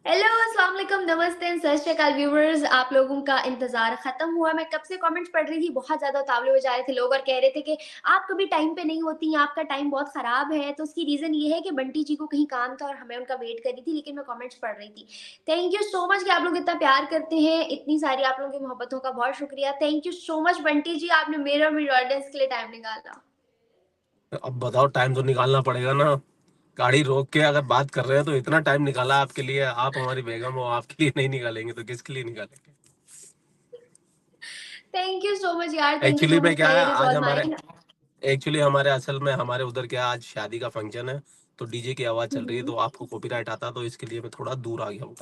Hello, अस्सलाम वालेकुम, नमस्ते एंड सत श्री अकाल व्यूअर्स। आप लोगों का इंतज़ार ख़त्म हुआ। मैं कब से कमेंट्स पढ़ रही थी, बहुत ज़्यादा उतावले हो जा रहे थे लोग और कह रहे थे कि आप कभी टाइम पे नहीं होती, आपका टाइम बहुत ख़राब है। तो उसकी रीज़न ये है कि बंटी जी को कहीं काम था और हमें उनका वेट कर रही थी, लेकिन मैं कमेंट्स पढ़ रही थी। थैंक यू सो मच कि आप लोग इतना प्यार करते हैं, इतनी सारी आप लोगों की मोहब्बतों का बहुत शुक्रिया। Thank you so much Bunty ji, आपने मेरे और मेरी ऑडियंस के लिए टाइम निकाला। अब बताओ, टाइम तो निकालना पड़ेगा ना। गाड़ी रोक के अगर बात कर रहे हैं तो इतना टाइम निकाला आपके लिए। आप हमारी बेगम हो, आपके लिए नहीं निकालेंगे तो किसके लिए निकालेंगे। थैंक यू सो मच यार, थैंक यू एक्चुअली सो में मच, क्या है, प्लेजर इज़ आज ऑल हमारे माइन। एक्चुअली हमारे असल में हमारे उधर क्या है, आज शादी का फंक्शन है। तो डीजे की आवाज चल रही है, तो आपको कॉपीराइट आता, तो इसके लिए मैं थोड़ा दूर आ गया हूँ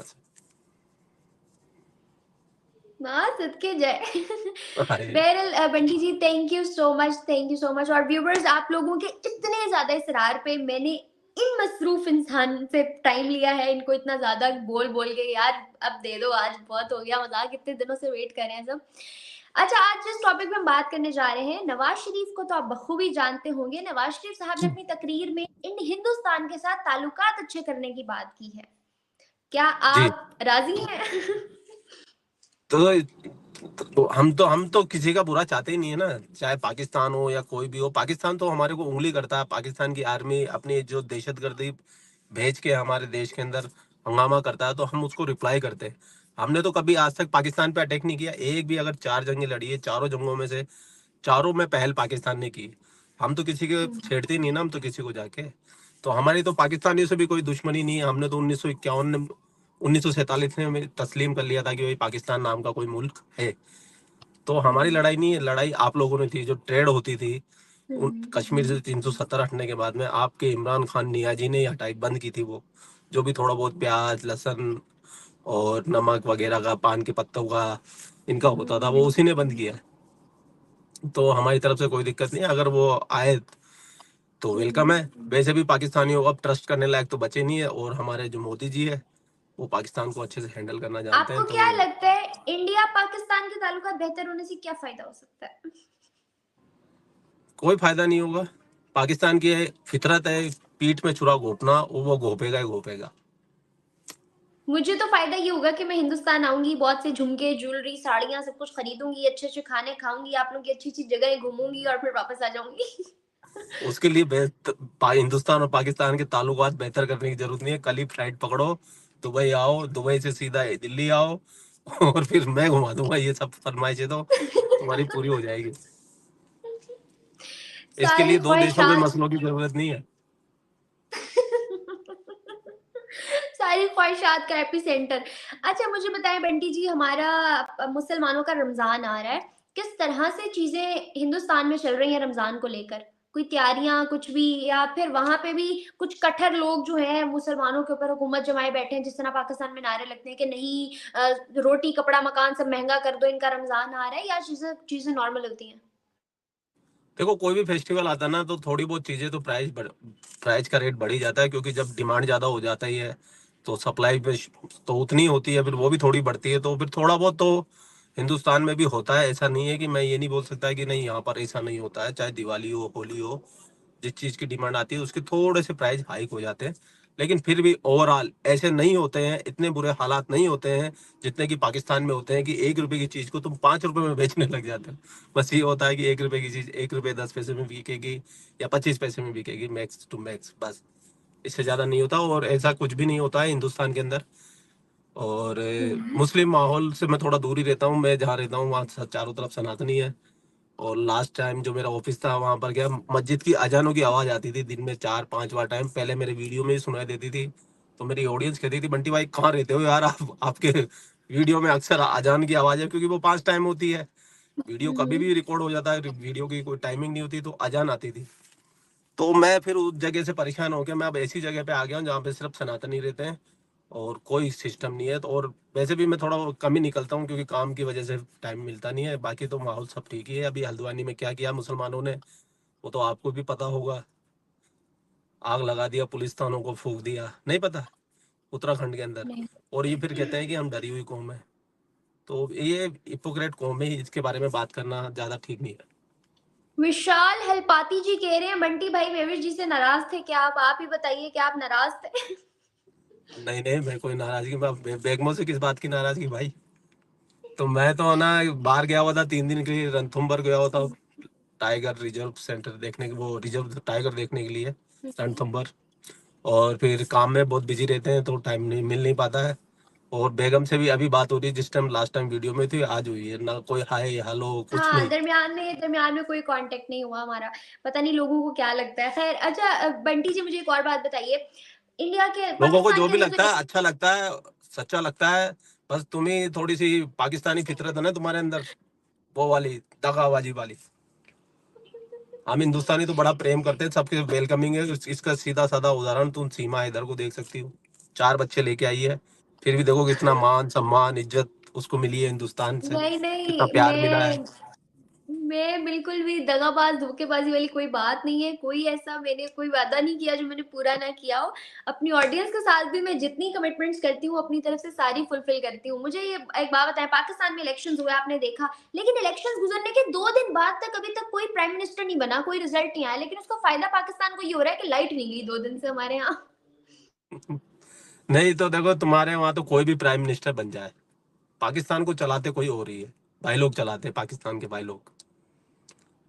वहाँ हाँ, सदके जय। से। अरे बहरहाल बंटी जी, थैंक यू सो मच। और व्यूवर्स, आप लोगों के इतने ज़्यादा इसरार पे मैंने इन मसरूफ़ इंसान से टाइम लिया है, इनको इतना ज़्यादा बोल-बोल के यार अब दे दो, आज बहुत हो गया मज़ाक, इतने दिनों से वेट कर रहे हैं सब। अच्छा, आज जिस टॉपिक पे हम बात करने जा रहे हैं, नवाज़ शरीफ को तो आप बखूबी जानते होंगे। नवाज़ शरीफ साहब ने अपनी तकरीर में हिंदुस्तान के साथ ताल्लुकात अच्छे करने की बात की है। क्या जी। आप राज़ी हैं? तो, हम तो किसी का बुरा चाहते ही नहीं है ना। चाहे पाकिस्तान हो या कोई भी हो, पाकिस्तान तो हमारे को उंगली करता है। पाकिस्तान की आर्मी अपनी जो दहशतगर्दी भेज के हमारे देश के अंदर हंगामा करता है, तो हम उसको रिप्लाई करते हैं। हमने तो कभी आज तक पाकिस्तान पे अटैक नहीं किया। एक भी, अगर 4 जंगें लड़ी है, चारों जंगों में से चारों में पहल पाकिस्तान ने की। हम तो किसी के हुँ। छेड़ते ही नहीं ना, हम तो किसी को जाके। तो हमारी तो पाकिस्तानियों से भी कोई दुश्मनी नहीं है। हमने तो 1951 में, 1947 में हमें तस्लीम कर लिया था कि भाई पाकिस्तान नाम का कोई मुल्क है। तो हमारी हुँ। लड़ाई नहीं है, लड़ाई आप लोगों ने थी। जो ट्रेड होती थी हुँ। कश्मीर से 370 हटने के बाद में, आपके इमरान खान नियाजी ने हटाई, बंद की थी वो। जो भी थोड़ा बहुत प्याज लहसुन और नमक वगैरह का, पान के पत्तों का इनका होता था, वो उसी ने बंद किया। तो हमारी तरफ से कोई दिक्कत नहीं है, अगर वो आए तो वेलकम है। वैसे भी पाकिस्तानियों को अब ट्रस्ट करने लायक तो बचे नहीं है, और हमारे जो मोदी जी है वो पाकिस्तान को अच्छे से हैंडल करना जानते आपको हैं। तो क्या लगता है, इंडिया पाकिस्तान के ताल्लुकात बेहतर होने से क्या फ़ायदा हो सकता है? कोई फायदा नहीं होगा। पाकिस्तान की फितरत है पीठ में छुरा घोंपना, वो घोंपेगा ही घोंपेगा। मुझे तो फ़ायदा ये होगा कि मैं हिंदुस्तान आऊँगी, बहुत से झुमके, ज्वेलरी, साड़ियाँ सब कुछ खरीदूँगी, अच्छे-अच्छे खाने खाऊँगी, आप लोगों की अच्छी-अच्छी जगहें घूमूँगी और फिर वापस आ जाऊँगी। उसके लिए हिंदुस्तान और पाकिस्तान के ताल्लुकात बेहतर करने की जरूरत नहीं है। कल ही फ्लाइट पकड़ो, दुबई आओ, दुबई से सीधा दिल्ली आओ, और फिर मैं घुमा दूंगा। ये सब फरमाइशें तो तुम्हारी पूरी हो जाएगी। इसके सारी लिए दो देशों के ख्वाहिशात मसलों की जरूरत नहीं है। सारी ख्वाहिशात का एपिसेंटर। अच्छा, मुझे बताएँ बंटी जी, हमारा मुसलमानों का रमज़ान आ रहा है। किस तरह से चीज़ें हिंदुस्तान में चल रही हैं रमज़ान को लेकर? कोई तैयारियाँ कुछ भी, या फिर वहाँ पे भी कुछ कट्टर लोग जो हैं मुसलमानों के ऊपर हुकूमत जमाए बैठे हैं, जिस तरह पाकिस्तान में नारे लगते हैं कि नहीं रोटी, कपड़ा, मकान सब महँगा कर दो, इनका रमज़ान आ रहा है, या चीज़ें चीज़ें नॉर्मल होती हैं? देखो, कोई भी फेस्टिवल आता है ना, तो थोड़ी बहुत चीजें तो प्राइस का रेट बढ़ ही जाता है, क्योंकि जब डिमांड ज्यादा हो जाता ही है तो सप्लाई पे तो उतनी होती है, फिर वो भी थोड़ी बढ़ती है। तो फिर थोड़ा बहुत तो हिंदुस्तान में भी होता है। ऐसा नहीं है कि मैं ये नहीं बोल सकता है कि नहीं, यहाँ पर ऐसा नहीं होता है। चाहे दिवाली हो, होली हो, जिस चीज की डिमांड आती है उसके थोड़े से प्राइस हाइक हो जाते हैं। लेकिन फिर भी ओवरऑल ऐसे नहीं होते हैं, इतने बुरे हालात नहीं होते हैं जितने कि पाकिस्तान में होते हैं, कि 1 रुपए की चीज को तुम 5 रुपए में बेचने लग जाते हो। बस ये होता है कि 1 रुपए की चीज 1 रुपए 10 पैसे में बिकेगी या 25 पैसे में बिकेगी, मैक्स टू मैक्स, बस। इससे ज्यादा नहीं होता, और ऐसा कुछ भी नहीं होता है हिंदुस्तान के अंदर। और हुँ। मुस्लिम माहौल से मैं थोड़ा दूर ही रहता हूँ। मैं जहाँ रहता हूँ वहाँ चारों तरफ सनातनी है। और लास्ट टाइम जो मेरा ऑफिस था, वहां पर क्या, मस्जिद की अजानों की आवाज आती थी दिन में 4-5 बार टाइम। पहले मेरे वीडियो में ही सुनाई देती थी। तो मेरी ऑडियंस कहती थी, बंटी भाई कहाँ रहते हो यार आप, आपके वीडियो में अक्सर अजान की आवाज है, क्योंकि वो 5 टाइम होती है। वीडियो कभी हुँ। भी रिकॉर्ड हो जाता है, वीडियो की कोई टाइमिंग नहीं होती, तो अजान आती थी। तो मैं फिर उस जगह से परेशान हो गया। मैं अब ऐसी जगह पे आ गया हूँ जहाँ पे सिर्फ सनातनी रहते हैं और कोई सिस्टम नहीं है। तो और वैसे भी मैं थोड़ा कम ही निकलता हूँ, क्योंकि काम की वजह से टाइम मिलता नहीं है। बाकी तो माहौल सब ठीक ही है। अभी हल्द्वानी में क्या किया मुसलमानों ने, वो तो आपको भी पता होगा। आग लगा दिया, पुलिस थानों को फूंक दिया, नहीं पता, उत्तराखंड के अंदर। नहीं। और ये फिर कहते हैं कि हम डरी हुई कौम है। तो ये हिपोक्रेट कौम है, इसके बारे में बात करना ज्यादा ठीक नहीं है। विशाल हलपाती जी कह रहे हैं, बंटी भाई वेविश जी से नाराज थे क्या आप ही बताइए, क्या आप नाराज थे? नहीं नहीं, मैं कोई नाराजगी, बेगमों से किस बात की नाराजगी भाई। तो मैं तो ना बाहर गया हुआ था 3 दिन के लिए, रणथंभौर गया हुआ था टाइगर रिजर्व सेंटर देखने के, वो रिजर्व टाइगर देखने के लिए, रणथंभौर। और फिर काम में बहुत बिजी रहते हैं तो टाइम नहीं मिल नहीं पाता है। और बेगम से भी अभी बात हो रही है, जिस टाइम लास्ट टाइम वीडियो में थी आज हुई है ना, कोई हाय हेलो कुछ हाँ, नहीं। दरमियान में कोई कांटेक्ट नहीं हुआ हमारा। पता नहीं लोगों को क्या लगता है। खैर अच्छा, बंटी जी मुझे एक और बात बताइए, इंडिया के लोगों को पाकिस्तान जो के भी अंदर जो लगता है अच्छा लगता है, सच्चा लगता है। बस तुम्हें थोड़ी सी पाकिस्तानी फितरत है ना तुम्हारे अंदर, वो वाली दगाबाजी वाली। हम हिंदुस्तानी तो बड़ा प्रेम करते हैं, सबके वेलकमिंग है। इसका सीधा साधा उदाहरण तुम सीमा इधर को देख सकती हो, 4 बच्चे लेके आई है, फिर भी देखो कितना मान सम्मान इज्जत उसको मिली है हिंदुस्तान से, नहीं, कितना नहीं, प्यार मिला है। मैं बिल्कुल भी दगाबाज, धोखेबाजी वाली कोई बात नहीं है। कोई ऐसा मैंने कोई वादा नहीं किया जो मैंने पूरा ना किया हो। अपनी ऑडियंस के साथ भी मैं जितनी कमिटमेंट्स करती हूँ अपनी तरफ से सारी फुलफिल करती हूँ। मुझे ये एक बात बताएं, पाकिस्तान में इलेक्शंस हुए आपने देखा, लेकिन इलेक्शंस गुजरने के 2 दिन बाद तक अभी तक कोई प्राइम मिनिस्टर नहीं बना, कोई रिजल्ट नहीं आया, लेकिन उसका फायदा पाकिस्तान को ये हो रहा है कि लाइट नहीं गई 2 दिन से हमारे यहाँ। नहीं तो देखो तुम्हारे वहां तो कोई भी प्राइम मिनिस्टर बन जाए, पाकिस्तान को चलाते कोई और ही है। भाई लोग चलाते हैं, पाकिस्तान के भाई लोग।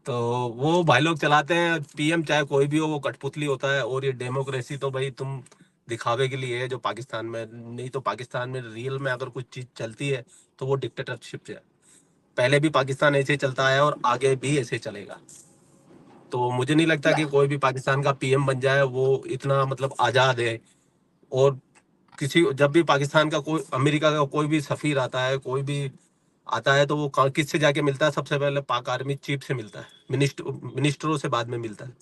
तो वो भाई लोग चलाते हैं, पीएम चाहे कोई भी हो वो कठपुतली होता है। और ये डेमोक्रेसी तो भाई तुम दिखावे के लिए है जो पाकिस्तान में, नहीं तो पाकिस्तान में रियल में अगर कुछ चीज चलती है तो वो डिक्टेटरशिप है। पहले भी पाकिस्तान ऐसे ही चलता आया और आगे भी ऐसे चलेगा। तो मुझे नहीं लगता कि कोई भी पाकिस्तान का पीएम बन जाए वो इतना मतलब आजाद है। और किसी जब भी पाकिस्तान का कोई, अमेरिका का कोई भी सफीर आता है, कोई भी आता है, तो वो किससे जाके मिलता है? सबसे पहले पाक आर्मी चीफ से मिलता है, मिनिस्टरों से बाद में मिलता है।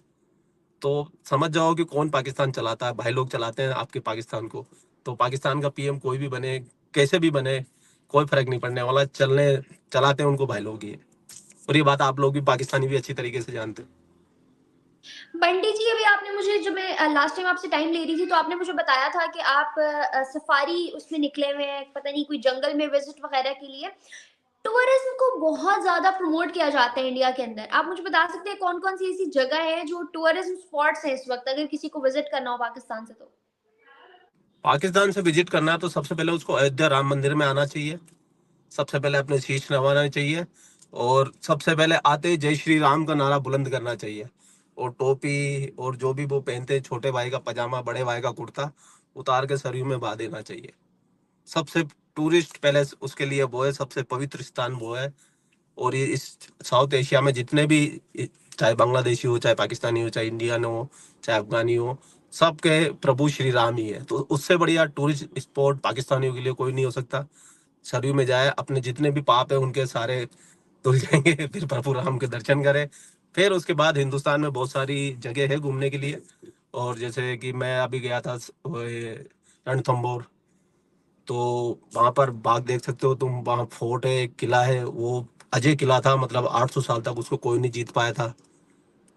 तो समझ जाओ कि कौन पाकिस्तान चलाता है, भाई लोग चलाते हैं आपके पाकिस्तान को। तो पाकिस्तान का पीएम कोई भी बने, कैसे भी बने, कोई फर्क नहीं पड़ने वाला, चलने चलाते हैं उनको भाई लोग ही है। और ये बात आप लोग भी पाकिस्तानी भी अच्छी तरीके से जानते हैं। बंटी जी, अभी आपने मुझे, जो मैं लास्ट टाइम आपसे टाइम ले रही थी, तो आपने मुझे बताया था कि आप सफारी उसमें निकले हुए हैं, पता नहीं कोई जंगल में विजिट वगैरह के लिए। टूरिज्म को बहुत ज्यादा प्रमोट किया जाता है इंडिया के अंदर। आप मुझे बता सकते हैं कौन कौन सी ऐसी जगह है जो टूरिज्म स्पॉट्स है इस वक्त, अगर किसी को विजिट करना हो पाकिस्तान से तो? पाकिस्तान से विजिट करना है तो सबसे पहले उसको अयोध्या राम मंदिर में आना चाहिए, सबसे पहले अपने शीश नवाना चाहिए। और सबसे पहले आते ही जय श्री राम का नारा बुलंद करना चाहिए। और टोपी और जो भी वो पहनते हैं, छोटे भाई का पजामा बड़े भाई का कुर्ता उतार के सरयू में बहा देना चाहिए। सबसे टूरिस्ट पैलेस उसके लिए वो है, सबसे पवित्र स्थान वो है। और ये इस साउथ एशिया में जितने भी, चाहे बांग्लादेशी हो, चाहे पाकिस्तानी हो, चाहे इंडियन हो, चाहे अफगानी हो, सबके प्रभु श्री राम ही है। तो उससे बढ़िया टूरिस्ट स्पॉट पाकिस्तानियों के लिए कोई नहीं हो सकता। सरयू में जाए, अपने जितने भी पाप है उनके सारे धुल जाएंगे फिर प्रभु राम के दर्शन करें। फिर उसके बाद हिंदुस्तान में बहुत सारी जगह है घूमने के लिए। और जैसे कि मैं अभी गया था रणथंभौर, तो वहां पर बाग देख सकते हो तुम, वहां फोर्ट है, एक किला है, वो अजय किला था, मतलब 800 साल तक उसको कोई नहीं जीत पाया था।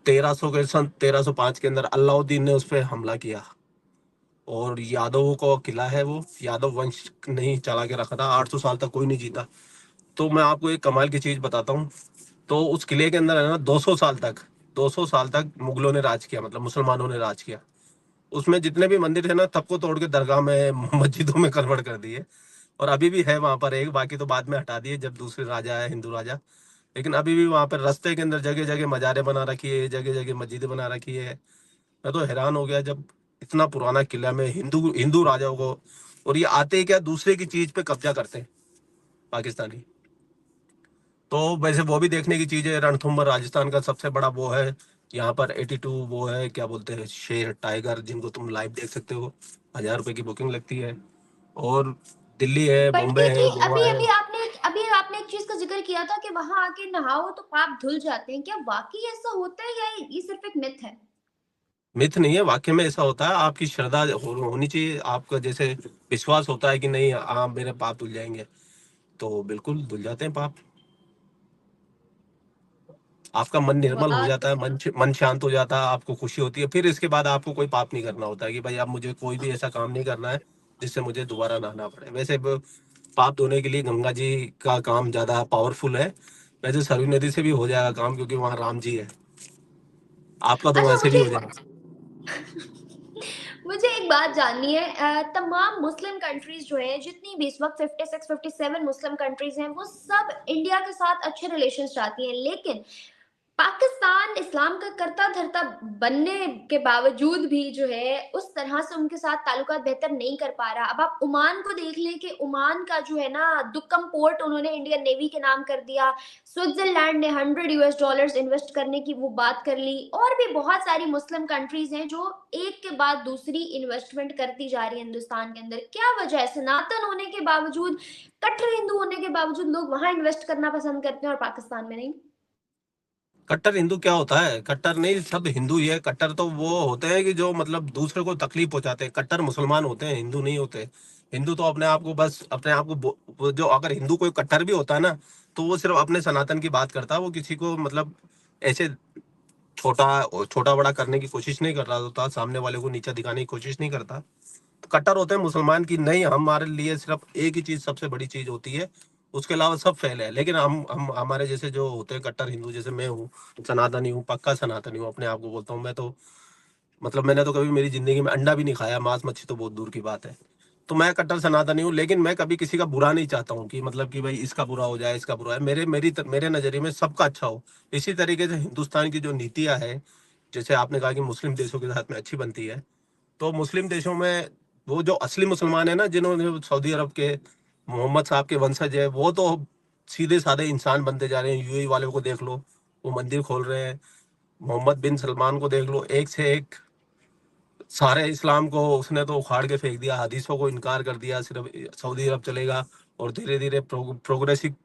1300 के सन 1305 के अंदर अलाउद्दीन ने उस पर हमला किया। और यादवों का किला है वो, यादव वंश नहीं चला के रखा था, 800 साल तक कोई नहीं जीता। तो मैं आपको एक कमाल की चीज बताता हूँ। तो उस किले के अंदर है ना 200 साल तक मुगलों ने राज किया, मतलब मुसलमानों ने राज किया। उसमें जितने भी मंदिर थे ना सबको तोड़ के दरगाह में मस्जिदों में कन्वर्ट कर दिए। और अभी भी है वहां पर एक, बाकी तो बाद में हटा दिए जब दूसरे राजा आए, हिंदू राजा। लेकिन अभी भी वहां पर रास्ते के अंदर जगह जगह मजारें बना रखी है, जगह जगह मस्जिदें बना रखी है। मैं तो हैरान हो गया जब इतना पुराना किला में हिंदू हिंदू राजाओं को, और ये आते ही क्या दूसरे की चीज पे कब्जा करते हैं पाकिस्तानी। तो वैसे वो भी देखने की चीज है। रणथंभौर राजस्थान का सबसे बड़ा वो है। यहाँ पर 82 वो है, क्या बोलते हैं, शेर टाइगर, जिनको तुम लाइव देख सकते हो। 1000 रुपए की बुकिंग लगती है। और दिल्ली है, बंटी बॉम्बे जी, है, गोवा अभी है। अभी आपने एक चीज का जिक्र किया था कि वहां आके नहाओ तो पाप धुल जाते हैं। क्या वाकई ऐसा होता है या ये सिर्फ एक मिथ है? मिथ नहीं है, वाकई में ऐसा होता है। आपकी श्रद्धा होनी चाहिए, आपका जैसे विश्वास होता है कि नहीं हाँ मेरे पाप धुल जाएंगे, तो बिल्कुल धुल जाते हैं पाप। आपका मन निर्मल हो वाह। जाता है, मन शांत हो जाता है, आपको खुशी होती है। फिर इसके बाद आपको कोई पाप नहीं करना होता है कि भाई अब मुझे कोई भी ऐसा काम नहीं करना है जिससे मुझे दोबारा नहाना पड़े। वैसे पाप धोने के लिए गंगा जी का काम ज्यादा पावरफुल है। वैसे सरयू नदी से भी हो जाएगा काम, क्योंकि वहां राम जी है। आपका तो अच्छा वैसे भी मुझे हो जाएगा। मुझे एक बात जाननी है, तमाम मुस्लिम कंट्रीज जो है, जितनी भी इस वक्त 56 57 मुस्लिम कंट्रीज हैं, वो सब इंडिया के साथ अच्छे रिलेशन चाहती हैं, लेकिन पाकिस्तान इस्लाम का करता धरता बनने के बावजूद भी जो है उस तरह से उनके साथ ताल्लुकात बेहतर नहीं कर पा रहा। अब आप ओमान को देख लें कि ओमान का जो है ना दुक्कम पोर्ट उन्होंने इंडियन नेवी के नाम कर दिया। स्विट्जरलैंड ने $100 इन्वेस्ट करने की वो बात कर ली, और भी बहुत सारी मुस्लिम कंट्रीज हैं जो एक के बाद दूसरी इन्वेस्टमेंट करती जा रही है हिंदुस्तान के अंदर। क्या वजह है? सनातन होने के बावजूद, कट्टर हिंदू होने के बावजूद लोग वहां इन्वेस्ट करना पसंद करते हैं और पाकिस्तान में नहीं। कट्टर हिंदू क्या होता है? कट्टर नहीं, सब हिंदू ही है। कट्टर तो वो होते हैं कि जो मतलब दूसरे को तकलीफ पहुंचाते हैं। कट्टर मुसलमान होते हैं, हिंदू नहीं होते। हिंदू तो अपने आप को बस अपने आप को वो जो अगर हिंदू कोई कट्टर भी होता है ना, तो वो सिर्फ अपने सनातन की बात करता है। वो किसी को मतलब ऐसे छोटा छोटा बड़ा करने की कोशिश नहीं कर रहा होता, सामने वाले को नीचा दिखाने की कोशिश नहीं करता। तो कट्टर होते हैं मुसलमान की नहीं, हमारे लिए सिर्फ एक ही चीज सबसे बड़ी चीज होती है, उसके अलावा सब फेल है। लेकिन हम हमारे जैसे जो होते हैं कट्टर हिंदू, जैसे मैं हूँ, सनातनी हूँ, पक्का सनातनी हूँ, अपने आप को बोलता हूँ। मैं तो मतलब मैंने तो कभी मेरी जिंदगी में अंडा भी नहीं खाया, मांस मच्छी तो बहुत दूर की बात है। तो मैं कट्टर सनातनी हूँ, लेकिन मैं कभी किसी का बुरा नहीं चाहता हूँ कि मतलब कि भाई इसका बुरा हो जाए, इसका बुरा है। मेरे नजरिए में सबका अच्छा हो। इसी तरीके से हिंदुस्तान की जो नीतियां है, जैसे आपने कहा कि मुस्लिम देशों के साथ में अच्छी बनती है, तो मुस्लिम देशों में वो जो असली मुसलमान है ना, जिन्होंने सऊदी अरब के मोहम्मद साहब के वंशज है, वो तो सीधे साधे इंसान बनते जा रहे हैं। यूएई वाले को देख लो, वो मंदिर खोल रहे हैं। मोहम्मद बिन सलमान को देख लो, एक से एक सारे इस्लाम को उसने तो उखाड़ के फेंक दिया, हदीसों को इनकार कर दिया, सिर्फ सऊदी अरब चलेगा। और धीरे धीरे प्रोग्रेसिव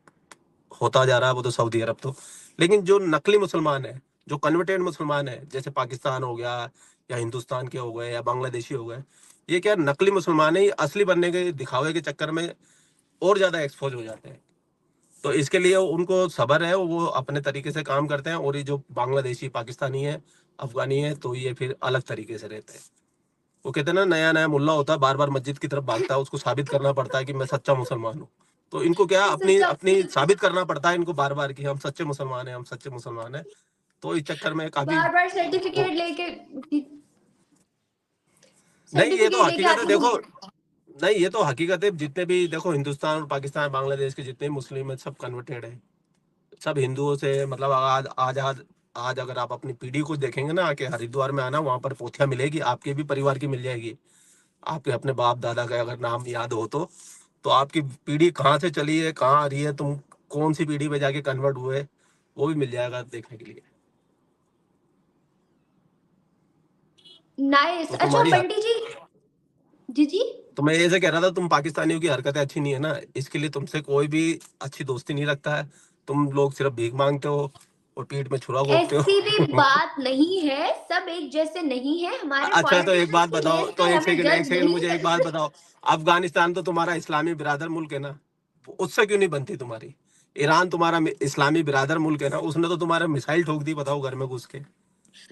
होता जा रहा है वो तो सऊदी अरब तो। लेकिन जो नकली मुसलमान है, जो कन्वर्टेड मुसलमान है, जैसे पाकिस्तान हो गया, या हिंदुस्तान के हो गए, या बांग्लादेशी हो गए, ये क्या नकली मुसलमान है, ये असली बनने के दिखावे के चक्कर में और ज्यादा एक्सपोज हो जाते हैं। तो इसके लिए उनको सब्र है, वो अपने तरीके से काम करते हैं। और ये जो बांग्लादेशी, पाकिस्तानी है, अफगानी है, तो ये फिर अलग तरीके से रहते हैं। वो कहते हैं ना, नया नया मुल्ला होता है, बार बार मस्जिद की तरफ भागता है, उसको साबित करना पड़ता है कि मैं सच्चा मुसलमान हूँ। तो इनको क्या अपनी सच्चा अपनी साबित करना पड़ता है इनको बार बार कि हम सच्चे मुसलमान हैं, हम सच्चे मुसलमान हैं। तो इस चक्कर में काफी बार बार वो, सर्टिफिकेट लेके नहीं ये तो सर्टिफिकेट लेके हकीकत है आते देखो। हैं। नहीं ये तो हकीकत है, जितने भी देखो हिंदुस्तान और पाकिस्तान बांग्लादेश के जितने मुस्लिम है, सब कन्वर्टेड है, सब हिंदुओं से मतलब आज अगर आप अपनी पीढ़ी को देखेंगे ना, आके हरिद्वार में आना, वहां पर पोथियां मिलेगी, आपके भी परिवार की मिल जाएगी। आपके अपने बाप दादा का अगर नाम याद हो तो आपकी पीढ़ी कहाँ से चली है, कहाँ आ रही है, तुम कौन सी पीढ़ी में जाके कन्वर्ट हुए, वो भी मिल जाएगा देखने के लिए। नाइस। तो अच्छा तुम्हारी बंटी जी। जी जी। तो मैं ऐसे कह रहा था, तुम पाकिस्तानियों की हरकतें अच्छी नहीं है ना, इसके लिए तुमसे कोई भी अच्छी दोस्ती नहीं रखता है। तुम लोग सिर्फ भीख मांगते हो और पीठ में छुरा घोंपते ऐसी भी हो। बात नहीं है, सब एक जैसे नहीं है, हमारे अच्छा तो एक पॉलिटिशियंस बात की बताओ, हेयर तो स्टाइल हमें एक जज सेकंड नहीं मुझे एक बात करते। बताओ। अफगानिस्तान तो तुम्हारा इस्लामी बिरादर मुल्क है ना, उससे क्यों नहीं बनती तुम्हारी? ईरान तुम्हारा इस्लामी बिरादर मुल्क है ना, उसने तो तुम्हारे मिसाइल ठोक दी, बताओ, घर में घुस के।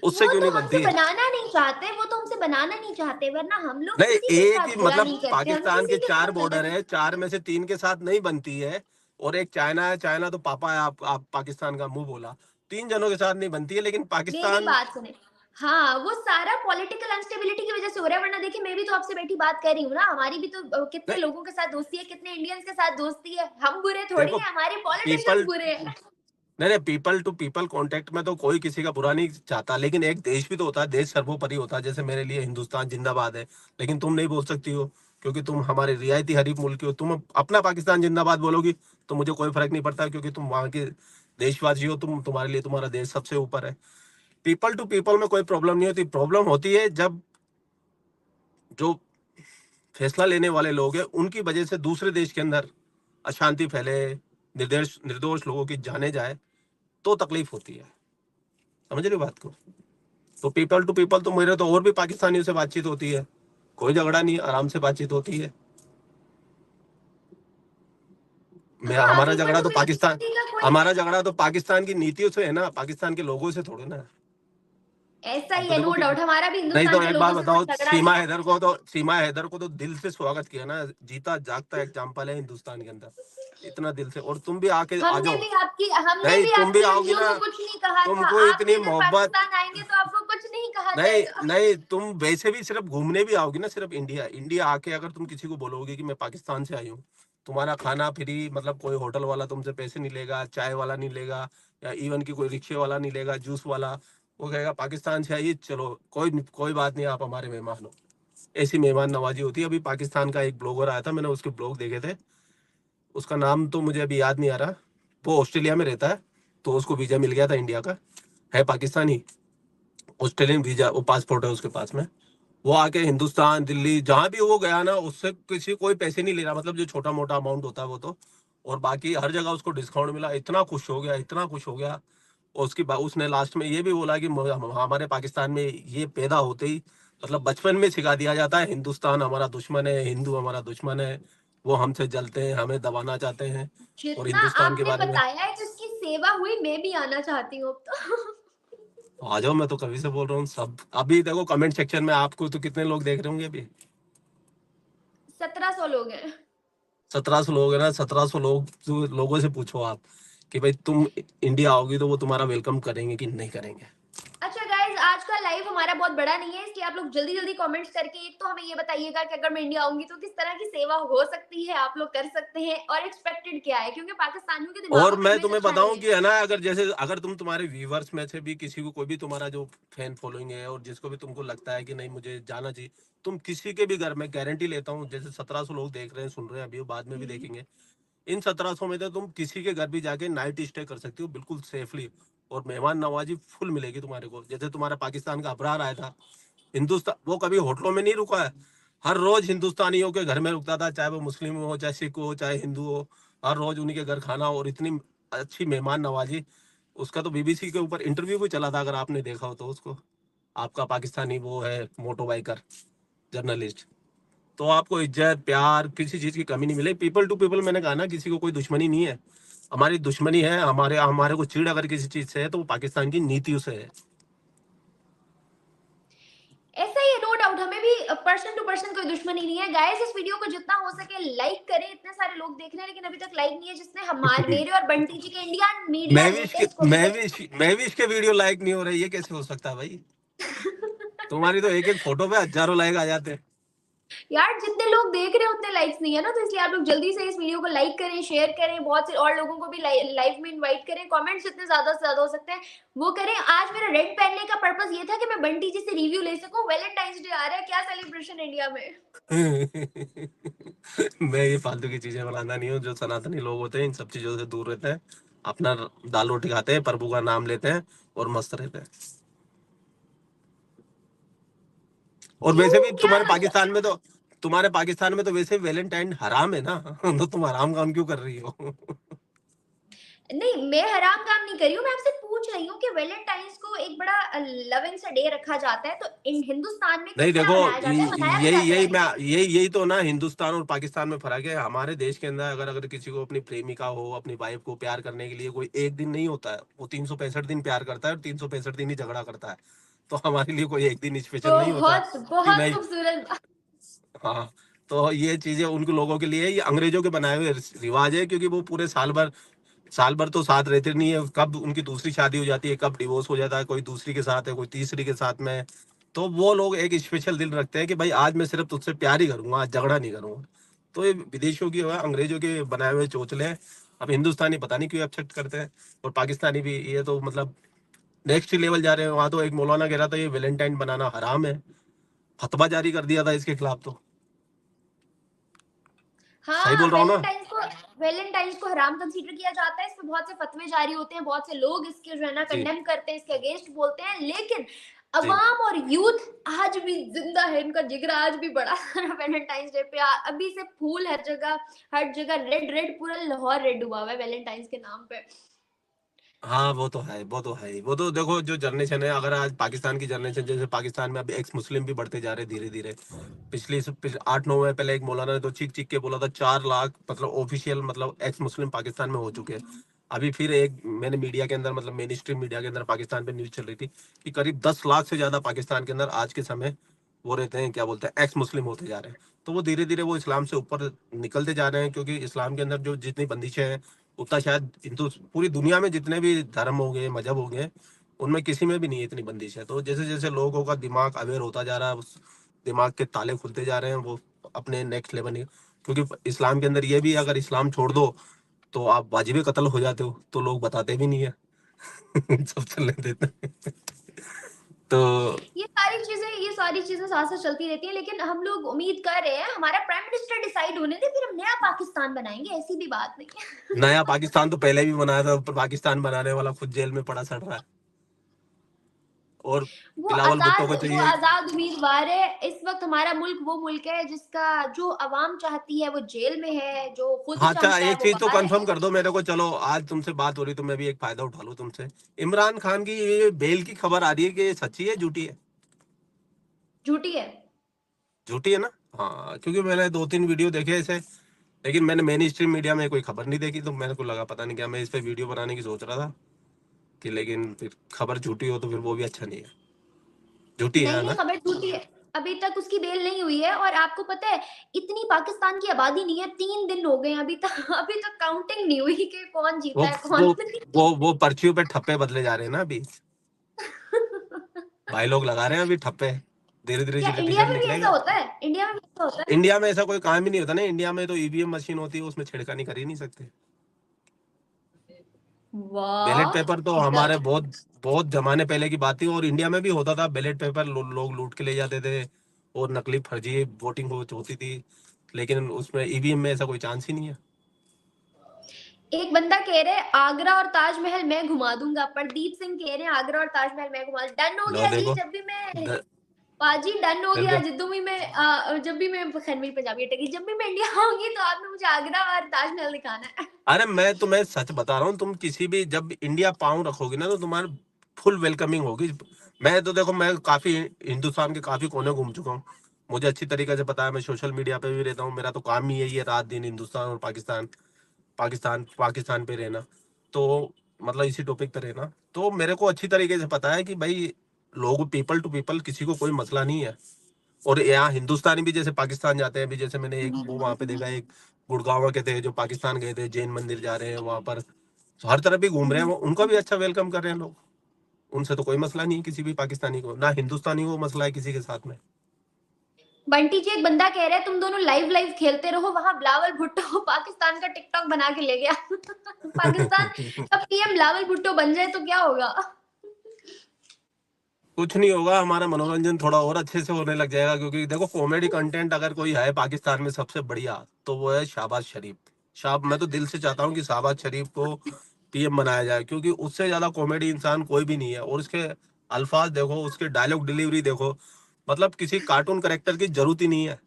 उससे वो क्यों तो नहीं हमसे बनती? बनाना नहीं चाहते, वो तो हमसे बनाना नहीं चाहते, वरना हम लोग नहीं, किसी के एक ही साथ बुरा मतलब नहीं करते, हम पाकिस्तान के किसी के चार साथ बॉर्डर गलत है, चार में से तीन के साथ नहीं बनती है। और एक चाइना है, चाइना तो पापा है, आप पाकिस्तान का मुंह बोला। तीन जनों के साथ नहीं बनती है, लेकिन मेरी पाकिस्तान। बात सुने। हाँ, वो सारा पॉलिटिकल अनस्टेबिलिटी की वजह से हो रहा है, वरना देखिए मैं भी तो आपसे बैठी बात कर रही हूँ ना, हमारी भी तो कितने नहीं लोगों के साथ दोस्ती है, कितने इंडियंस के साथ दोस्ती है, हम बुरे थोड़ी देखो, हैं, हमारे पॉलिटिशियंस पीपल बुरे हैं। नहीं नहीं, पीपल टू पीपल कांटेक्ट में तो कोई किसी का बुरा नहीं चाहता, लेकिन एक देश भी तो होता है, देश सर्वोपरि होता है। जैसे मेरे लिए हिंदुस्तान जिंदाबाद है, लेकिन तुम नहीं बोल सकती हो, क्योंकि तुम हमारे रियायती हरीफ मुल्क की हो। तुम अपना पाकिस्तान जिंदाबाद बोलोगी तो मुझे कोई फर्क नहीं पड़ता, क्योंकि तुम वहां के देशवासी हो, तुम्हारे लिए तुम्हारा देश सबसे ऊपर है। पीपल टू पीपल में कोई प्रॉब्लम नहीं होती। प्रॉब्लम होती है जब जो फैसला लेने वाले लोग हैं, उनकी वजह से दूसरे देश के अंदर अशांति फैले, निर्देश निर्दोष लोगों की जाने जाए, तो तकलीफ होती है। समझ रहे हो बात को? तो पीपल टू पीपल तो मेरे तो और भी पाकिस्तानियों से बातचीत होती है, कोई झगड़ा नहीं, आराम से बातचीत होती है। मैं हाँ, हमारा पीपल झगड़ा टू तो पाकिस्तान पीपल का कोई हमारा झगड़ा तो पाकिस्तान की नीतियों से है ना, पाकिस्तान के लोगों से थोड़े ना। ऐसा अब ही तो है, देखो नो कि डाउट, हमारा भी नहीं, तो हिंदुस्तान के एक बात लोगों से बताओ, कोई झगड़ा नहीं है। सीमा हैदर को तो दिल से स्वागत किया ना, जीता जागता एग्जाम्पल है हिंदुस्तान के अंदर। इतना दिल से, और तुम भी आके आ हमने जाओ। भी आपकी नहीं, तुम भी आओगी लड़कियों ना, को कुछ नहीं कहा था, तुमको आप भी इतनी अगर मोहब्बत। पाकिस्तान आएंगे तो आपको कुछ नहीं कहा नहीं जाएगा। नहीं, तुम वैसे भी सिर्फ घूमने भी आओगी ना, सिर्फ इंडिया, इंडिया आके अगर तुम किसी को बोलोगे कि मैं पाकिस्तान से आई हूँ, तुम्हारा खाना फ्री, मतलब कोई होटल वाला तुमसे पैसे नहीं लेगा, चाय वाला नहीं लेगा, या इवन की कोई रिक्शे वाला नहीं लेगा, जूस वाला। वो कहेगा पाकिस्तान से आइए, चलो कोई कोई बात नहीं, आप हमारे मेहमान हो। ऐसी मेहमान नवाजी होती है। अभी पाकिस्तान का एक ब्लॉगर आया था, मैंने उसके ब्लॉग देखे थे, उसका नाम तो मुझे अभी याद नहीं आ रहा। वो ऑस्ट्रेलिया में रहता है, तो उसको वीजा मिल गया था इंडिया का, है पाकिस्तानी, ऑस्ट्रेलियन वीजा, वो पासपोर्ट है उसके पास में। वो आके हिंदुस्तान, दिल्ली, जहां भी वो गया ना, उससे किसी कोई पैसे नहीं ले रहा, मतलब जो छोटा मोटा अमाउंट होता है वो तो, और बाकी हर जगह उसको डिस्काउंट मिला। इतना खुश हो गया, इतना खुश हो गया। और उसकी उसने लास्ट में ये भी बोला कि हमारे पाकिस्तान में ये पैदा होते ही, मतलब बचपन में सिखा दिया जाता है, हिंदुस्तान हमारा दुश्मन है, हिंदू हमारा दुश्मन है, वो हमसे जलते हैं, हमें दबाना चाहते हैं। और जितना हिंदुस्तान के आपने बारे में, बताया है, जिसकी सेवा हुई, मैं भी आना चाहती हूँ अब तो। आ जाओ, मैं तो कभी से बोल रहा हूँ सब। अभी देखो कमेंट सेक्शन में आपको तो कितने लोग देख रहे होंगे अभी? 1700 लोग हैं। 1700 लोग है ना, 1700 लोग, लोगों से पूछो आप कि भाई तुम इंडिया आओगी तो वो तुम्हारा वेलकम करेंगे कि नहीं करेंगे। अच्छा गाइज, आज का लाइव हमारा बहुत बड़ा नहीं है, इसलिए आप लोग जल्दी जल्दी कमेंट्स करके एक तो हमें ये बताइएगा कि अगर मैं इंडिया आऊंगी तो किस तरह की सेवा हो सकती है, आप लोग कर सकते हैं, और एक्सपेक्टेड क्या है, क्योंकि पाकिस्तानियों के और दिमागों की मैं इमेज तुम्हें अच्छा बताऊं नहीं है। कि है ना, अगर जैसे अगर तुम, तुम्हारे व्यूवर्स में से भी किसी को, कोई भी तुम्हारा जो फैन फॉलोइंग है, और जिसको भी तुमको लगता है कि नहीं मुझे जाना चाहिए, तुम किसी के भी घर में, गारंटी लेता हूँ, जैसे 1700 लोग देख रहे हैं, सुन रहे हैं अभी, वो बाद में भी हम्म। देखेंगे, इन 1700 में से तुम किसी के घर भी जाके नाइट स्टे कर सकती हो बिल्कुल सेफली, और मेहमान नवाजी फुल मिलेगी तुम्हारे को। जैसे तुम्हारा पाकिस्तान का अबरार आया था, हिंदुस्तान, वो कभी होटलों में नहीं रुका है, हर रोज हिंदुस्तानियों के घर में रुकता था, चाहे वो मुस्लिम हो, चाहे सिख हो, चाहे हिंदू हो, हर रोज उन्हीं के घर खाना, और इतनी अच्छी मेहमान नवाजी। उसका तो बीबीसी के ऊपर इंटरव्यू भी चला था, अगर आपने देखा हो तो उसको। आपका पाकिस्तानी वो है, मोटो बाइकर, जर्नलिस्ट। तो आपको इज्जत प्यार किसी चीज की कमी नहीं मिले, पीपल टू पीपल। मैंने कहा ना, किसी को कोई दुश्मनी नहीं है। हमारी दुश्मनी है, हमारे हमारे को चिढ़ अगर किसी चीज से है, तो वो पाकिस्तान की नीतियों से है। ऐसा ही है, नो डाउट, हमें भी पर्सन टू पर्सन कोई दुश्मनी नहीं है। गाइस, इस वीडियो को जितना हो सके लाइक करें, इतने सारे लोग देख रहे हैं लेकिन अभी तक लाइक नहीं है, जिसने हमारे, मेरे और बंटी जी के इंडियन मीडिया महविश के लेटेस्ट को भी महविश के वीडियो लाइक नहीं हो रही, ये कैसे हो सकता है भाई? तुम्हारी तो एक एक फोटो पे हजारों लाइक आ जाते हैं। यार, जितने लोग देख रहे हैं उतने लाइक्स नहीं है ना, तो इसलिए आप लोग जल्दी से इस वीडियो को लाइक करें, शेयर करें, बहुत से और लोगों को भी लाइव में इनवाइट करें, कमेंट्स जितने ज्यादा से ज्यादा हो सकते हैं वो करें। आज मेरा रेड पहनने का पर्पस ये था कि मैं बंटी जी से रिव्यू ले सकूं। वैलेंटाइंस डे आ रहा है, क्या सेलिब्रेशन इंडिया में। मैं ये फालतू की चीजें बनाना नहीं हूँ। जो सनातनी लोग होते हैं इन सब चीजों से दूर रहते हैं, अपना दाल रोटी खाते हैं, प्रभु का नाम लेते हैं, और मस्त रहते हैं। और क्यों, वैसे भी क्या मतलब? तुम्हारे पाकिस्तान में तो वैसे वैलेंटाइन हराम है ना। तो तुम हराम काम क्यों कर रही हो? नहीं, मैं हराम काम नहीं कर रही हूँ, मैं आपसे पूछ रही हूँ कि वैलेंटाइंस को एक बड़ा लविंग सा डे रखा जाता है, तो इन हिंदुस्तान में नहीं किस तरह देखो, मनाया जाता है, मनाया भी यही जाता यही है? मैं यही तो ना, हिंदुस्तान और पाकिस्तान में फर्क है। हमारे देश के अंदर अगर अगर किसी को अपनी प्रेमिका हो, अपनी वाइफ को प्यार करने के लिए कोई एक दिन नहीं होता है, वो 365 दिन प्यार करता है, और 365 दिन ही झगड़ा करता है। तो हमारे लिए कोई एक दिन स्पेशल नहीं होता बहुत कि बहुत नहीं। खूबसूरत। हाँ, तो ये चीजें उन लोगों के लिए, ये अंग्रेजों के बनाए हुए रिवाज है, क्योंकि वो पूरे साल भर तो साथ रहते नहीं है, कब उनकी दूसरी शादी हो जाती है, कब डिवोर्स हो जाता है, कोई दूसरी के साथ है, कोई तीसरी के साथ में है। तो वो लोग एक स्पेशल दिन रखते हैं कि भाई आज मैं सिर्फ तुझसे प्यार ही करूंगा, आज झगड़ा नहीं करूंगा। तो ये विदेशियों की हुआ, अंग्रेजों के बनाए हुए चोचले हैं। अब हिंदुस्तानी पता नहीं क्यों एक्सेप्ट करते हैं, और पाकिस्तानी भी, ये तो मतलब नेक्स्ट लेवल जा रहे हैं। वहां तो एक मौलाना कह रहा था ये वैलेंटाइन बनाना हराम है, फतवा जारी कर दिया था इसके खिलाफ। तो सही हाँ, बोल रहा हूँ ना? वैलेंटाइंस को हराम कंसीडर किया जाता है, इस पे बहुत से फतवे जारी होते हैं, बहुत से लोग इसके जो है ना जी कंडेम करते हैं, इसके अगेंस्ट बोलते हैं, लेकिन जी। अवाम और यूथ आज भी जिंदा है, इनका जिगरा आज भी बड़ा है। वैलेंटाइंस डे पे अभी से फूल हर जगह रेड रेड, पूरा लाहौर रेड हुआ हुआ है वैलेंटाइंस के नाम पे। हाँ, वो तो है, वो तो है ही। वो तो देखो, जो जनरेशन है, अगर आज पाकिस्तान की जनरेशन, जैसे पाकिस्तान में अभी एक्स मुस्लिम भी बढ़ते जा रहे हैं धीरे धीरे। पिछली 8-9 में पहले एक मौलाना ने तो चीख चीख के बोला था, 4 लाख मतलब ऑफिशियल, मतलब एक्स मुस्लिम पाकिस्तान में हो चुके हैं। अभी फिर एक मैंने मीडिया के अंदर, मतलब मेन स्ट्रीम मीडिया के अंदर पाकिस्तान पे न्यूज चल रही थी कि करीब 10 लाख से ज्यादा पाकिस्तान के अंदर आज के समय वो रहते हैं, क्या बोलते हैं, एक्स मुस्लिम होते जा रहे हैं। तो वो धीरे धीरे वो इस्लाम से ऊपर निकलते जा रहे हैं, क्योंकि इस्लाम के अंदर जो जितनी बंदिशें हैं उतना शायद हिंदू, पूरी दुनिया में जितने भी धर्म हो गए, मजहब हो गए, उनमें किसी में भी नहीं है इतनी बंदिश है। तो जैसे जैसे लोगों का दिमाग अवेयर होता जा रहा है, उस दिमाग के ताले खुलते जा रहे हैं, वो अपने नेक्स्ट लेवल। क्योंकि इस्लाम के अंदर ये भी है, अगर इस्लाम छोड़ दो तो आप वाजिबे कत्ल हो जाते हो, तो लोग बताते भी नहीं है। सब चलने देते हैं। तो ये सारी चीजें साथ साथ चलती रहती हैं, लेकिन हम लोग उम्मीद कर रहे हैं हमारा प्राइम मिनिस्टर डिसाइड होने दे, फिर हम नया पाकिस्तान बनाएंगे, ऐसी भी बात नहीं है। नया पाकिस्तान तो पहले भी बनाया था, पर पाकिस्तान बनाने वाला खुद जेल में पड़ा सड़ रहा है। और बिलावल भुट्टो को वो चाहिए। आजाद उम्मीदवार है। इस वक्त हमारा मुल्क वो मुल्क है जिसका जो अवाम चाहती है वो जेल में है, जो खुद हाँ, अच्छा चाहता है एक वो चीज तो बाहर कंफर्म है। कर दो मेरे को, चलो आज तुमसे बात हो रही तो मैं भी एक फायदा उठा लूं तुमसे। इमरान खान की ये बेल की खबर आ रही है कि ये सच्ची है झूठी है? झूठी है। झूठी है ना? हाँ, क्योंकि मैंने 2-3 वीडियो देखे ऐसे, लेकिन मैंने मेन स्ट्रीम मीडिया में कोई खबर नहीं देखी, तो मेरे को लगा पता नहीं क्या, मैं इस पे वीडियो बनाने की सोच रहा था कि, लेकिन फिर खबर झूठी हो तो फिर वो भी अच्छा नहीं है। झूठी है नहीं ना? नहीं, खबर झूठी है। अभी तक उसकी बेल नहीं हुई है, और आपको पता है इतनी पाकिस्तान की आबादी नहीं है, 3 दिन हो गए हैं अभी तक, अभी तक काउंटिंग नहीं हुई कि कौन वो जीता है कौन वो नहीं। वो पर्चियों पे ठप्पे बदले जा रहे हैं ना अभी। भाई लोग लगा रहे हैं अभी ठप्पे, धीरे धीरे क्या इंडिया रिजल्ट में भी ऐसा निकलेगा। होता है? इंडिया में भी ऐसा होता है? इंडिया में ऐसा कोई काम ही नहीं होता ना, इंडिया में तो ईवीएम मशीन होती है, उसमें छेड़खानी कर ही नहीं सकते। बैलेट वाह। पेपर तो ग- हमारे बहुत बहुत जमाने पहले की बात थी, और इंडिया में भी होता था बैलेट पेपर, लोग लूट के ले जाते थे, और नकली फर्जी वोटिंग होती थी। लेकिन उसमें ईवीएम में ऐसा कोई चांस ही नहीं है। एक बंदा कह रहे हैं आगरा और ताजमहल मैं घुमा दूंगा, प्रदीप सिंह कह रहे हैं आगरा और ताजमहल मैं घुमा, डन हो लो गया जी। देखो, जब भी मैं द, बाजी डन हो गया, बिल्कुल। जिद्दू भी मैं जब भी मैं खैर मेरी पंजाबी अटकी, जब भी मैं इंडिया आऊंगी तो आपने मुझे आगरा और ताजमहल दिखाना है। अरे मैं तुम्हें सच बता रहा हूँ, तुम किसी भी जब इंडिया पाँव रखोगी ना, तो तुम्हारी फुल वेलकमिंग होगी। मैं तो देखो, मैं काफी हिंदुस्तान के काफी कोने घूम चुका हूँ, मुझे अच्छी तरीके से पता है। मैं सोशल मीडिया पे भी रहता हूँ, मेरा तो काम ही यही है, रात दिन हिंदुस्तान और पाकिस्तान, पाकिस्तान पे रहना। तो मतलब इसी टॉपिक पे रहना, तो मेरे को अच्छी तरीके से पता है कि भाई, लोग पीपल टू पीपल किसी को कोई मसला नहीं है। और यहाँ हिंदुस्तानी भी जैसे पाकिस्तान जाते हैं, अभी जैसे मैंने एक वो वहां पे देखा, एक गुड़गांव के थे जो पाकिस्तान गए थे, जैन मंदिर जा रहे हैं वहां पर, तो हर तरफ भी घूम रहे हैं, उनका भी अच्छा वेलकम कर रहे हैं लोग। उनसे तो कोई मसला नहीं है किसी भी पाकिस्तानी को, ना हिंदुस्तानी को मसला है किसी के साथ में। बंटी जी, एक बंदा कह रहा है तुम दोनों लाइव लाइव खेलते रहो, वहां बिलावल भुट्टो पाकिस्तान का टिकटॉक बना के ले गया। पाकिस्तान का पीएम बिलावल भुट्टो बन जाए तो क्या होगा? कुछ नहीं होगा, हमारा मनोरंजन थोड़ा और अच्छे से होने लग जाएगा, क्योंकि देखो कॉमेडी कंटेंट अगर कोई है पाकिस्तान में सबसे बढ़िया, तो वो है शाहबाज शरीफ। मैं तो दिल से चाहता हूँ कि शाहबाज शरीफ को पीएम बनाया जाए, क्योंकि उससे ज्यादा कॉमेडी इंसान कोई भी नहीं है। और उसके अल्फाज देखो, उसके डायलॉग डिलीवरी देखो, मतलब किसी कार्टून करेक्टर की जरूरत ही नहीं है।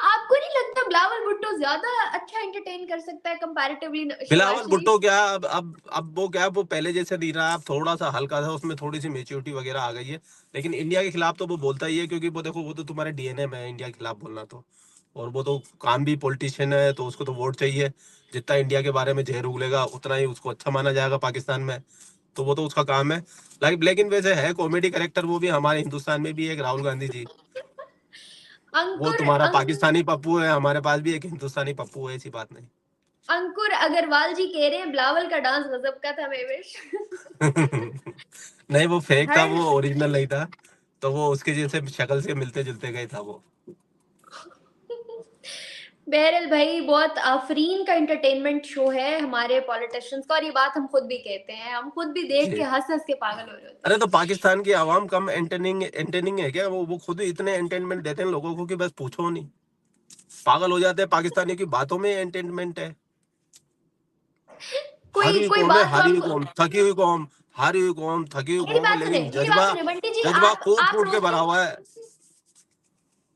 आपको नहीं लगता बिलावल भुट्टो ज्यादा अच्छा एंटरटेन कर सकता है कंपैरेटिवली शहबाज बिलावल शरीफ? भुट्टो क्या, अब वो क्या, वो पहले जैसे नहीं रहा, अब थोड़ा सा हल्का सा उसमें थोड़ी सी मेच्योरिटी वगैरह आ गई है। लेकिन इंडिया के खिलाफ तो वो बोलता ही है, क्योंकि वो देखो, वो तो तुम्हारे डीएनए में है इंडिया के खिलाफ बोलना तो। और वो तो काम भी पॉलिटिशियन है, तो उसको तो वोट चाहिए। जितना इंडिया के बारे में जहर उगलेगा उतना ही उसको अच्छा माना जाएगा पाकिस्तान में। तो वो तो उसका काम है। लेकिन वैसे है कॉमेडी करेक्टर वो भी, हमारे हिंदुस्तान में भी एक राहुल गांधी जी। वो अंकुर तुम्हारा अंक, पाकिस्तानी पप्पू है, हमारे पास भी एक हिंदुस्तानी पप्पू है, ऐसी बात नहीं। अंकुर अग्रवाल जी कह रहे हैं बिलावल का डांस गजब का था मेवेश। नहीं, वो फेक था, हर वो ओरिजिनल नहीं था। तो वो उसके जैसे शक्ल से मिलते जुलते गए था वो। बहरल भाई, बहुत आफरीन का एंटरटेनमेंट शो है हमारे पॉलिटिशियंस का, और ये बात हम खुद भी कहते हैं, हम खुद भी देख के जी। हंस हंस के पागल हो रहे होते अरे हैं। तो पाकिस्तान की आवाम कम एंटरटेनिंग एंटरटेनिंग है क्या? वो खुद ही इतने एंटरटेनमेंट देते हैं लोगों को कि बस पूछो नहीं, पागल हो जाते हैं। पाकिस्तानी की बातों में एंटरटेनमेंट है। कोई हारी हुई कोई कौम है, बात तो हारी हुई आप, कौम, थकी हुई कौम, हारी हुई कौम, थकी हुई मेरी कौम, बात सुने, लेकिन मेरी जज्बा, बात सुने बंटी जी, जज्बा कूट आप कूट के भरा रोस्टिंग, हुआ है।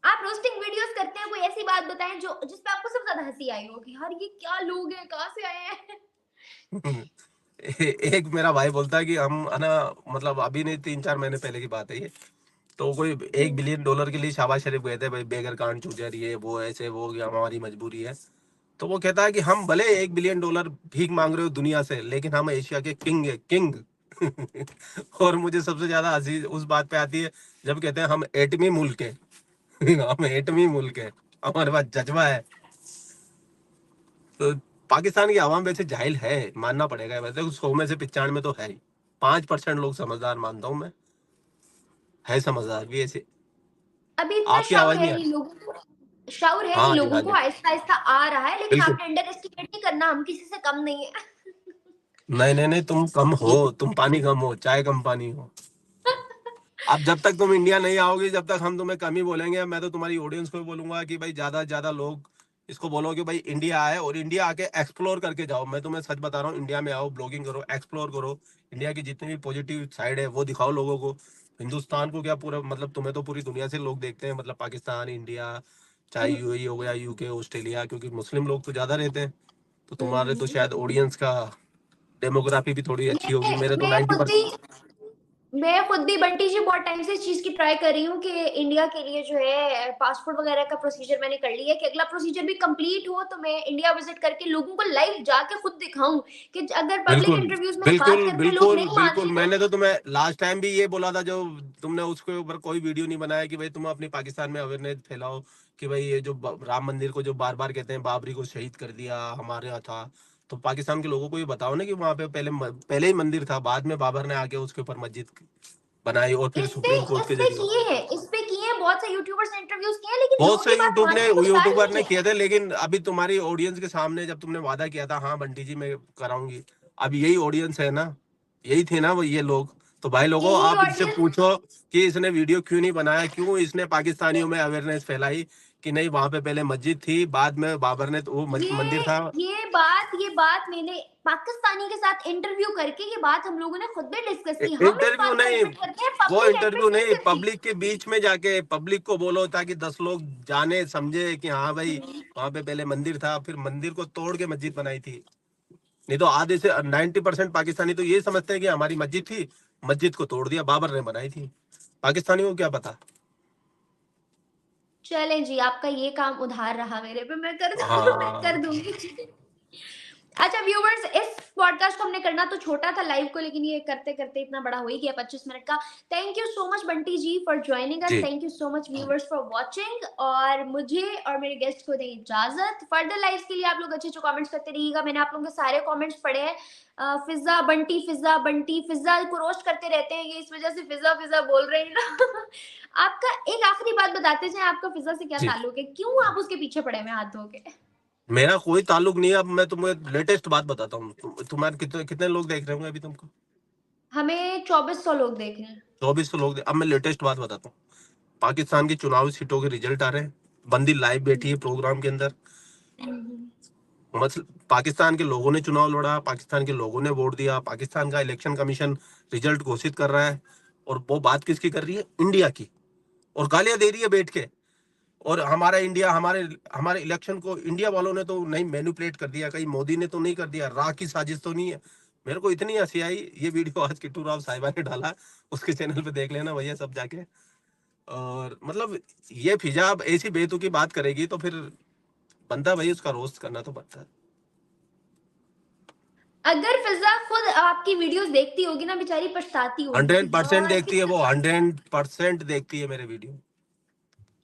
आप रोस्टिंग वीडियोस करते हैं, कोई ऐसी बात बताएं जो जिस पे आपको सबसे ज्यादा हंसी आई हो कि यार ये क्या लोग हैं, कहाँ से आए हैं? एक मेरा भाई बोलता है कि हम है ना, मतलब अभी नहीं, 3-4 महीने पहले की बात है ये। तो कोई $1 बिलियन के लिए शाहबाज शरीफ गए थे, भाई बेगर कांड चूजर, ये वो ऐसे वो, कि हमारी मजबूरी है। तो वो कहता है कि हम भले $1 बिलियन भीख मांग रहे हो दुनिया से, लेकिन हम एशिया के किंग है, किंग। और मुझे सबसे ज्यादा हंसी उस बात पे आती है जब कहते हैं हम एटमी मुल्क है। हम एटमी मुल्क है, हमारे पास जज्बा है। तो पाकिस्तान की आवाम वैसे जाहिल है, मानना पड़ेगा। वैसे 100 में से 95 तो है ही। 5% लोग समझदार मानता हूँ मैं, है समझदार भी ऐसे। अभी इतना आपकी शाउर आवाज है नहीं आ नहीं रही। लोगों को, शाउर है हाँ नहीं जी, हाँ लोगों को, जी, आहिस्ता आहिस्ता आ रहा है, लेकिन बिल्कुल। आपने अंडर एस्टिमेट नहीं करना, हम किसी से कम नहीं है। नहीं नहीं नहीं, तुम कम हो, तुम पानी कम हो, चाय कम पानी हो। अब जब तक तुम इंडिया नहीं आओगे, जब तक हम तुम्हें कम ही बोलेंगे। मैं तो तुम्हारी ऑडियंस को भी बोलूंगा कि भाई ज्यादा से ज्यादा लोग इसको बोलो कि भाई इंडिया आए और इंडिया आके एक्सप्लोर करके जाओ। मैं तुम्हें सच बता रहा हूँ, इंडिया में आओ, ब्लॉगिंग करो, एक्सप्लोर करो। इंडिया की जितनी भी पॉजिटिव साइड है वो दिखाओ लोगों को। हिंदुस्तान को क्या, पूरा मतलब तुम्हें तो पूरी दुनिया से लोग देखते हैं, मतलब पाकिस्तान, इंडिया, चाहे यूएई हो गया, यूके, ऑस्ट्रेलिया, क्योंकि मुस्लिम लोग तो ज्यादा रहते हैं। तो तुम्हारे तो हम्म। शायद ऑडियंस का डेमोग्राफी भी थोड़ी अच्छी होगी। मेरे तो मैं खुद 90%। भी मैं खुद भी बंटी जी बहुत टाइम से इस चीज की ट्राई कर रही हूँ कि इंडिया के लिए जो है पासपोर्ट वगैरह का प्रोसीजर मैंने कर लिया है, कि अगला प्रोसीजर भी कंप्लीट हो तो मैं इंडिया विजिट करके लोगों को लाइव जाके खुद दिखाऊं, कि अगर पब्लिक बिल्कुल इंटरव्यूज में बात बिल्कुल करके लोग बिल्कुल नहीं बिल्कुल, मानते मैंने तो। तो तुम्हें लास्ट टाइम भी ये बोला था, जो तुमने उसके ऊपर कोई वीडियो नहीं बनाया कि भाई तुम अपनी पाकिस्तान में अवेयरनेस फैलाओ कि भाई ये जो राम मंदिर को जो बार बार कहते हैं बाबरी को शहीद कर दिया हमारे यहाँ था। तो पाकिस्तान के लोगों को ये बताओ ना कि वहां पे पहले ही मंदिर था, बाद में बाबर ने आके उसके ऊपर मस्जिद बनाई और फिर इस पे सुप्रीम कोर्ट इस के पे जरिए। किए हैं, इस पे किए हैं, बहुत से यूट्यूबर्स ने इंटरव्यूज किए हैं, लेकिन बहुत लोगों से की बात मानने को तैयार यूट्यूबर नहीं ने है। किए थे, लेकिन अभी तुम्हारी ऑडियंस के सामने जब तुमने वादा किया था, हाँ बंटी जी मैं कराऊंगी, अब यही ऑडियंस है ना, यही थे ना वो ये लोग। तो भाई लोगों, यही आप इससे ऑडियंस। पूछो कि इसने वीडियो क्यों नहीं बनाया, क्यों इसने पाकिस्तानियों में अवेयरनेस फैलाई कि नहीं वहां पे पहले मस्जिद थी, बाद में बाबर ने तो वो मंदिर ये था। ये बात मैंने पाकिस्तानी के साथ इंटरव्यू करके, ये बात हम लोगों ने खुद भी डिस्कस की, हम इस इंटरव्यू बात को नहीं, एडमिट करते हैं, वो पब्लिक इंटरव्यू एडमिट नहीं नहीं, करती। पब्लिक के बीच में जाके पब्लिक को बोलो ताकि 10 लोग जाने समझे कि हाँ भाई वहां पे पहले मंदिर था, फिर मंदिर को तोड़ के मस्जिद बनाई थी। नहीं तो आधे से 90% पाकिस्तानी तो ये समझते हैं कि हमारी मस्जिद थी, मस्जिद को तोड़ दिया, बाबर ने बनाई थी। पाकिस्तानी को क्या पता। चलें जी, आपका ये काम उधार रहा मेरे पे, मैं कर दूँ मैं कर हाँ दूंगी। अच्छा व्यूवर्स, इस पॉडकास्ट को हमने करना तो छोटा था लाइव को, लेकिन ये करते करते इतना बड़ा हो ही गया 25 मिनट का। Thank you so much Bunty ji for joining us, जी thank you so much viewers for watching, और मुझे और मेरे गेस्ट को दें इजाजत। फर्दर लाइव्स के लिए आप लोग अच्छे अच्छे कमेंट्स करते रहिएगा, मैंने आप लोगों के सारे कमेंट्स पढ़े हैं। फिजा बंटी फिजा को रोस्ट करते रहते हैं, ये इस वजह से फिजा फिजा बोल रहे हैं ना। आपका एक आखिरी बात बताते जाए, आपका फिजा से क्या जी, ताल्लुक है, क्यों आप उसके पीछे पड़े हैं हाथ धो के? मेरा कोई ताल्लुक नहीं है। अब मैं तुम्हें लेटेस्ट बात बताता हूँ। तुम्हारे कितने कितने लोग देख रहे होंगे अभी तुमको? हमें 2400 लोग देख रहे हैं। 2400 लोग। अब मैं लेटेस्ट बात बताता हूँ। पाकिस्तान की चुनावी सीटों के रिजल्ट आ रहे हैं। बंदी लाइव बैठी है प्रोग्राम के अंदर। हम्म। मतलब पाकिस्तान के लोगों ने चुनाव लड़ा, पाकिस्तान के लोगों ने वोट दिया, पाकिस्तान का इलेक्शन कमीशन रिजल्ट घोषित कर रहा है। और वो बात किसकी कर रही है? इंडिया की। और गालियां दे रही है बैठ के। और हमारा इंडिया, हमारे हमारे इलेक्शन को इंडिया वालों ने तो नहीं मैनिपुलेट कर दिया, कहीं मोदी ने तो नहीं कर दिया, राह की साजिश तो नहीं है। मेरे को इतनी हंसी आई। ये वीडियो आज किट्टू राव साहिबा ने डाला, उसके चैनल पे देख लेना भैया सब जाके। और मतलब ये फिजा अब ऐसी बेतुकी बात करेगी तो फिर बनता भाई उसका रोस्ट करना तो बनता है। अगर फिजा खुद आपकी वीडियोस देखती होगी ना, बेचारी पछताती होगी कि 100% यार देखती है कितना। वो, 100% देखती है मेरे वीडियो।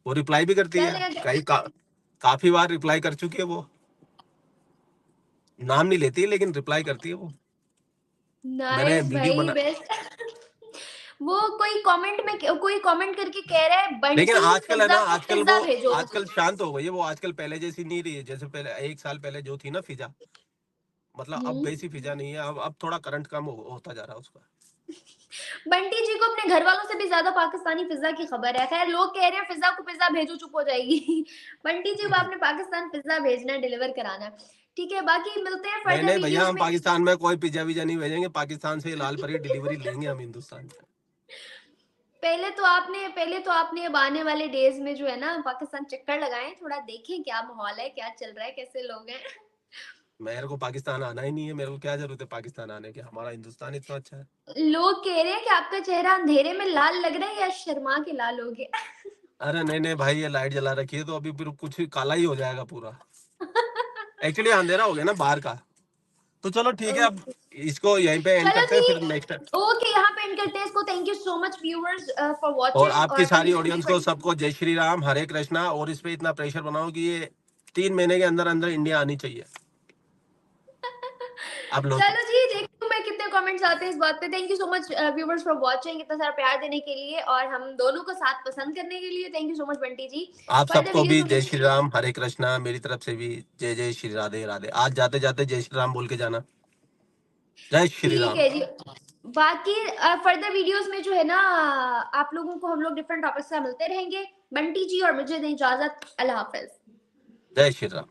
वो रिप्लाई भी करती है, चले अगर काफी बार रिप्लाई कर चुकी है वो। नाम नहीं लेती है लेकिन रिप्लाई करती है वो। मैंने नाइस वीडियो भाई बना। बेस्ट। वो कोई कमेंट करके कह रहा है लेकिन बंटी आजकल है ना, फिजा को आजकल वो पिज्जा भेजो। आजकल शांत हो गई है वो। आजकल पहले जैसी नहीं रही है, जैसे पहले 1 साल पहले जो थी ना फिजा, मतलब अब हम्म। वैसी फिजा नहीं है। अब थोड़ा करंट कम होता जा रहा है उसका। बंटी जी को अपने घर वालों से भी ज्यादा पाकिस्तानी फिजा की खबर है। खैर लोग कह रहे हैं फिजा को पिज्जा भेजो चुप हो जाएगी। बंटी जी को आपने पाकिस्तान पिज्जा भेजना है, डिलीवर कराना है। ठीक है, बाकी मिलते हैं नहीं फर्दर नहीं भैया, वीडियोस हम में। पाकिस्तान में कोई पिज्जा विज्जा नहीं भेजेंगे। पाकिस्तान से लाल परी डिलीवरी लेंगे हम हिंदुस्तान में। पहले तो आपने अब आने वाले डेज में जो है ना पाकिस्तान चक्कर लगाएं, थोड़ा देखें क्या माहौल है, क्या चल रहा है, कैसे लोग हैं। मेरे को पाकिस्तान आना ही नहीं है। मेरे को क्या जरूरत है पाकिस्तान आने की, हमारा हिंदुस्तान इतना अच्छा है। लोग कह रहे हैं कि आपका चेहरा अंधेरे में लाल लग रहा है, या शर्मा के लाल हो गया। अरे नहीं नहीं भाई, ये लाइट जला रखी है तो अभी फिर कुछ काला ही हो जाएगा पूरा। एक्चुअली अंधेरा हो गया ना बाहर का। तो चलो ठीक है अब, ओके। इसको यहीं पे एंड चलो करते हैं, जी, फिर नेक्स्ट। ओके यहाँ पे एंड करते हैं इसको। Thank you so much viewers for और वाचिंग, आपकी और सारी 2020 ऑडियंस को सबको जय श्री राम, हरे कृष्णा, और इस पे इतना प्रेशर बनाओ कि ये 3 महीने के अंदर अंदर इंडिया आनी चाहिए। आप लोग चलो जी, देखती हूँ मैं कितने कमेंट्स आते हैं इस बात पे। Thank you so much viewers for watching, इतना सारा प्यार देने के लिए और हम दोनों को साथ पसंद करने के लिए। Thank you so much Bunty ji. आप फर्दर सबको वीडियोस भी में जय श्री राम, हरे कृष्णा, मेरी तरफ से भी जय जय श्री राधे राधे। आज जाते जाते जय श्री राम बोल के जाना। जय श्री ठीक राम। है जी। बाकी फर्दर वीडियोस में जो है ना, आप लोगों को हम लोग डिफरेंट टॉपिक्स से मिलते रहेंगे। बंटी जी और मुझे दें इजाजत। अल्लाह हाफिज। जय श्री राम।